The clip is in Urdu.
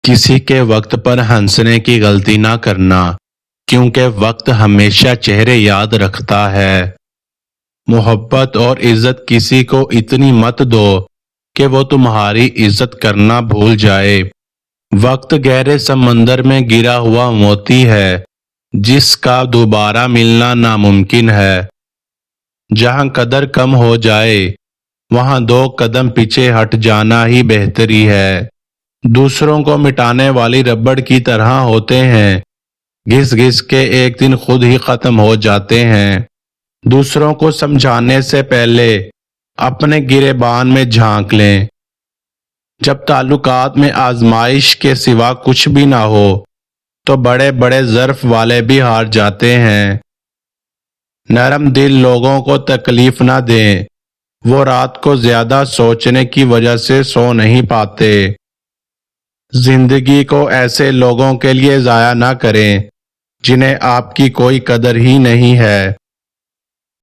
کسی کے وقت پر ہنسنے کی غلطی نہ کرنا، کیونکہ وقت ہمیشہ چہرے یاد رکھتا ہے۔ محبت اور عزت کسی کو اتنی مت دو کہ وہ تمہاری عزت کرنا بھول جائے۔ وقت گہرے سمندر میں گرا ہوا موتی ہے، جس کا دوبارہ ملنا ناممکن ہے۔ جہاں قدر کم ہو جائے، وہاں 2 قدم پیچھے ہٹ جانا ہی بہتری ہے۔ دوسروں کو مٹانے والی ربڑ کی طرح ہوتے ہیں، گھس گھس کے ایک دن خود ہی ختم ہو جاتے ہیں۔ دوسروں کو سمجھانے سے پہلے اپنے گریبان میں جھانک لیں۔ جب تعلقات میں آزمائش کے سوا کچھ بھی نہ ہو تو بڑے بڑے ظرف والے بھی ہار جاتے ہیں۔ نرم دل لوگوں کو تکلیف نہ دیں، وہ رات کو زیادہ سوچنے کی وجہ سے سو نہیں پاتے۔ زندگی کو ایسے لوگوں کے لیے ضائع نہ کریں جنہیں آپ کی کوئی قدر ہی نہیں ہے۔